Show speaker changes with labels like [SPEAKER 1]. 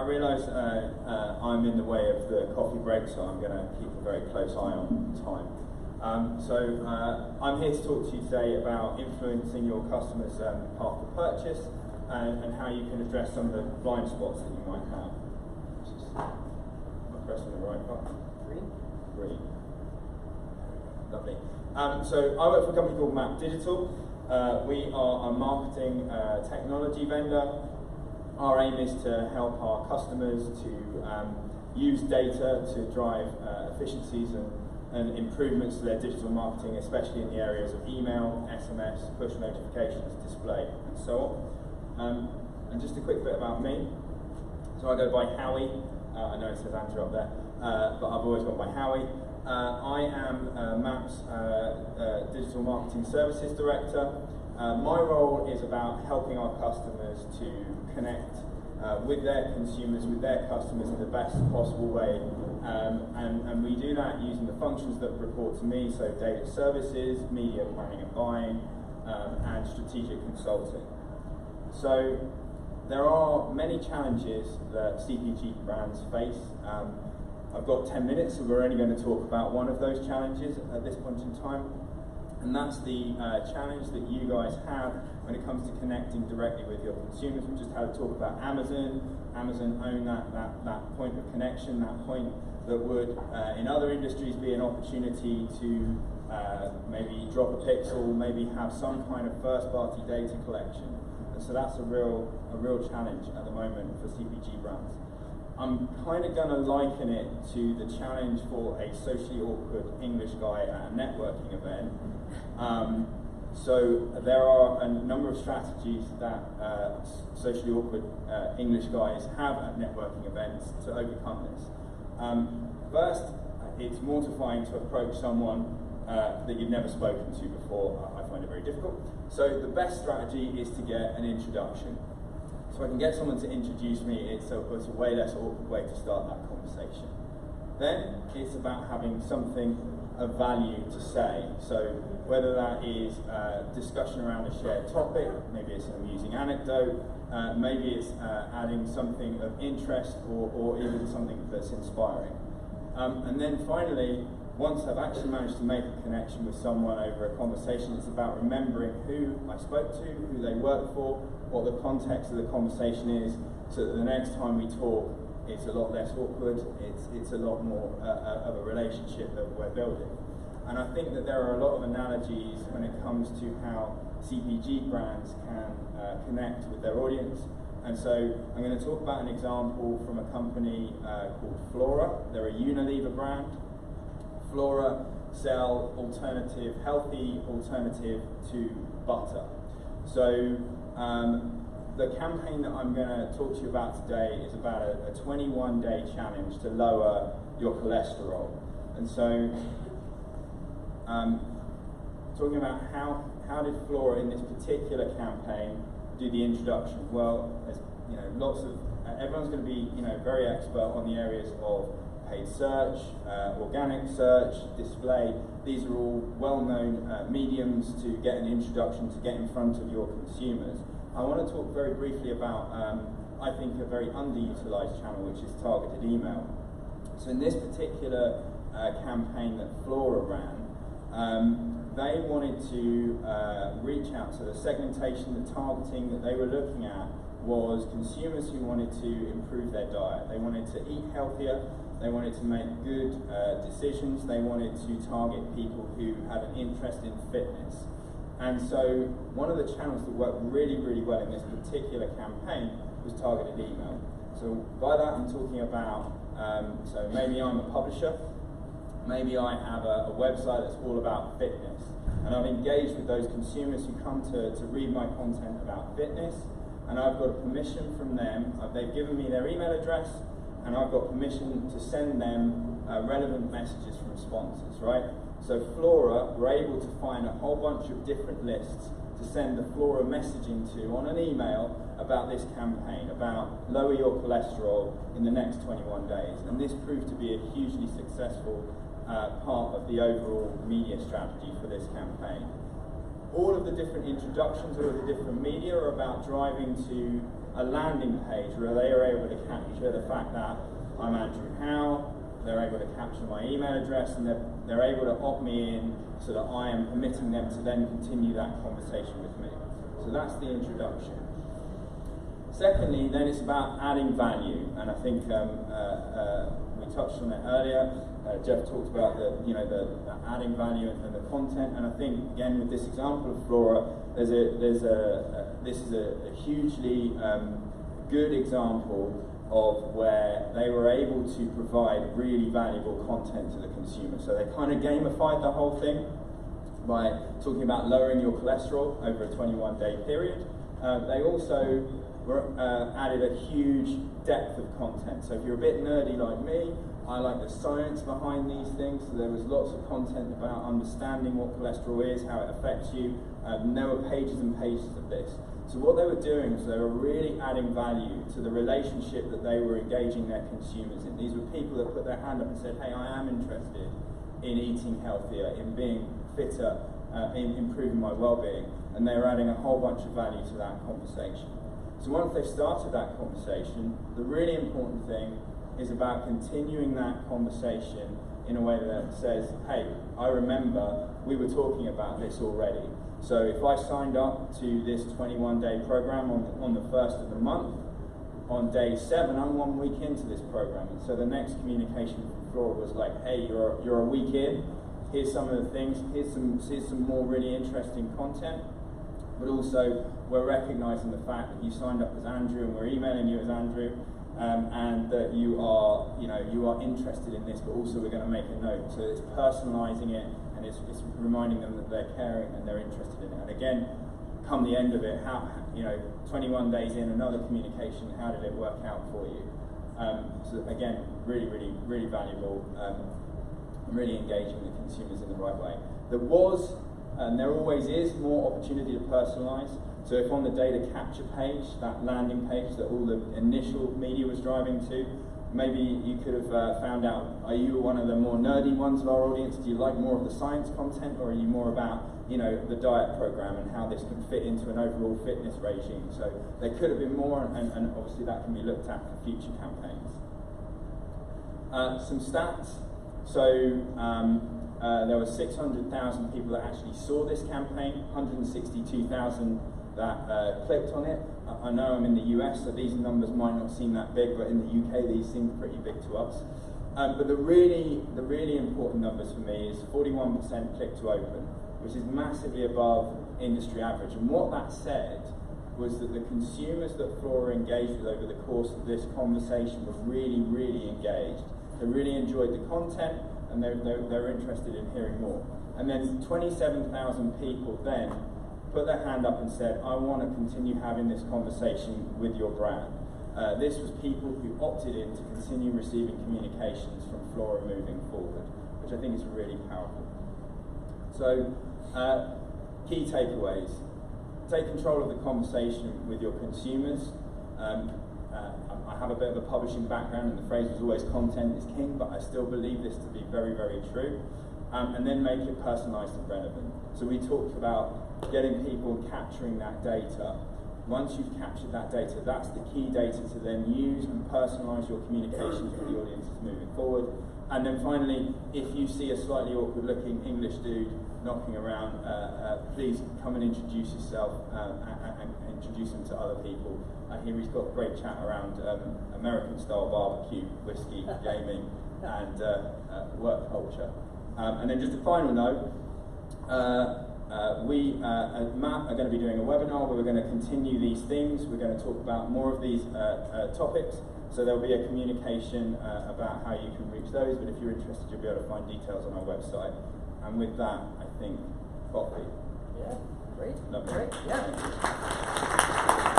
[SPEAKER 1] I realise I'm in the way of the coffee break, so I'm going to keep a very close eye on time. I'm here to talk to you today about influencing your customers' path to purchase and how you can address some of the blind spots that you might have. Am I pressing the right button? Green. Lovely. So I work for a company called Mapp Digital. We are a marketing technology vendor. Our aim is to help our customers to use data to drive efficiencies and improvements to their digital marketing, especially in the areas of email, SMS, push notifications, display, and so on. And just a quick bit about me. So I go by Howe. I know it says Andrew up there, but I've always gone by Howe. I am Mapp's Digital Marketing Services Director. My role is about helping our customers to connect with their consumers, with their customers in the best possible way. And we do that using the functions that report to me, so data services, media planning and buying, and strategic consulting. So there are many challenges that CPG brands face. I've got 10 minutes, so we're only going to talk about one of those challenges at this point in time. And that's the challenge that you guys have when it comes to connecting directly with your consumers. We just had a talk about Amazon. Amazon own that point of connection, that point that would, in other industries, be an opportunity to maybe drop a pixel, maybe have some kind of first-party data collection. And so that's a real challenge at the moment for CPG brands. I'm kind of going to liken it to the challenge for a socially awkward English guy at a networking event. So there are a number of strategies that socially awkward English guys have at networking events to overcome this. First, it's mortifying to approach someone that you've never spoken to before. I find it very difficult. So the best strategy is to get an introduction. So I can get someone to introduce me, it's a way less awkward way to start that conversation. Then it's about having something of value to say. So whether that is discussion around a shared topic, maybe it's an amusing anecdote, maybe it's adding something of interest or even something that's inspiring. And then finally, once I've actually managed to make a connection with someone over a conversation, it's about remembering who I spoke to, who they work for, what the context of the conversation is, so that the next time we talk, it's a lot less awkward, it's a lot more of a relationship that we're building. And I think that there are a lot of analogies when it comes to how CPG brands can connect with their audience. And so I'm going to talk about an example from a company called Flora. They're a Unilever brand. Flora sell healthy alternative to butter. So the campaign that I'm going to talk to you about today is about a 21-day challenge to lower your cholesterol. And so talking about how did Flora in this particular campaign do the introduction? Well, there's everyone's going to be very expert on the areas of paid search, organic search, display. These are all well-known mediums to get an introduction, to get in front of your consumers. I want to talk very briefly about, I think, a very underutilized channel, which is targeted email. So in this particular campaign that Flora ran, they wanted to reach out to the segmentation, the targeting that they were looking at was consumers who wanted to improve their diet. They wanted to eat healthier, they wanted to make good decisions, they wanted to target people who had an interest in fitness. And so one of the channels that worked really, really well in this particular campaign was targeted email. So by that I'm talking about, so maybe I'm a publisher, maybe I have a website that's all about fitness, and I've engaged with those consumers who come to read my content about fitness, and I've got permission from them. They've given me their email address, and I've got permission to send them relevant messages from sponsors, right? So Flora were able to find a whole bunch of different lists to send the Flora messaging to on an email about this campaign, about lower your cholesterol in the next 21 days. And this proved to be a hugely successful part of the overall media strategy for this campaign. all of the different introductions, all of the different media are about driving to a landing page where they are able to capture the fact that I'm Andrew Howe, they're able to capture my email address, and they're able to opt me in so that I am permitting them to then continue that conversation with me. So that's the introduction. Secondly, then it's about adding value, and I think we touched on it earlier. Jeff talked about the adding value and the content, and I think again with this example of Flora, this is a hugely good example of where they were able to provide really valuable content to the consumer. So they kind of gamified the whole thing by talking about lowering your cholesterol over a 21-day period. They also added a huge depth of content. So if you're a bit nerdy like me, I like the science behind these things. So there was lots of content about understanding what cholesterol is, how it affects you. There were pages and pages of this. So what they were doing is they were really adding value to the relationship that they were engaging their consumers in. These were people that put their hand up and said, hey, I am interested in eating healthier, in being fitter, in improving my well-being. And they were adding a whole bunch of value to that conversation. So once they've started that conversation, the really important thing is about continuing that conversation in a way that says, hey, I remember we were talking about this already. So if I signed up to this 21-day program on the 1st of the month, on day 7, I'm 1 week into this program. And so the next communication from Flora was like, hey, you're a week in, here's some of the things, here's some more really interesting content. But also, we're recognizing the fact that you signed up as Andrew and we're emailing you as Andrew, and that you are interested in this, but also we're going to make a note. So it's personalizing it, and it's reminding them that they're caring and they're interested in it. And again, come the end of it, 21 days in, another communication, how did it work out for you? So again, really, really, really valuable, and really engaging the consumers in the right way. There was, and there always is, more opportunity to personalize. So if on the data capture page, that landing page that all the initial media was driving to, maybe you could have found out, are you one of the more nerdy ones of our audience? Do you like more of the science content, or are you more about the diet program and how this can fit into an overall fitness regime? So there could have been more, and obviously that can be looked at for future campaigns. Some stats. So there were 600,000 people that actually saw this campaign, 162,000 that clicked on it. I know I'm in the US, so these numbers might not seem that big, but in the UK these seem pretty big to us. But the really important numbers for me is 41% click to open, which is massively above industry average. And what that said was that the consumers that Flora engaged with over the course of this conversation were really, really engaged. They really enjoyed the content, and they're interested in hearing more. And then 27,000 people then put their hand up and said, I want to continue having this conversation with your brand. This was people who opted in to continue receiving communications from Flora moving forward, which I think is really powerful. So, key takeaways. Take control of the conversation with your consumers. I have a bit of a publishing background, and the phrase was always content is king, but I still believe this to be very, very true. And then make it personalised and relevant. So we talked about getting people capturing that data. Once you've captured that data, that's the key data to then use and personalise your communications with the audiences moving forward. And then finally, if you see a slightly awkward looking English dude knocking around, please come and introduce yourself and introduce him to other people. I hear he's got a great chat around American style barbecue, whiskey, gaming, and work culture. And then just a final note, we at Mapp are going to be doing a webinar where we're going to continue these themes. We're going to talk about more of these topics. So there'll be a communication about how you can reach those, but if you're interested, you'll be able to find details on our website. And with that, I think coffee.
[SPEAKER 2] Yeah, great.
[SPEAKER 1] Lovely.
[SPEAKER 2] Great, yeah.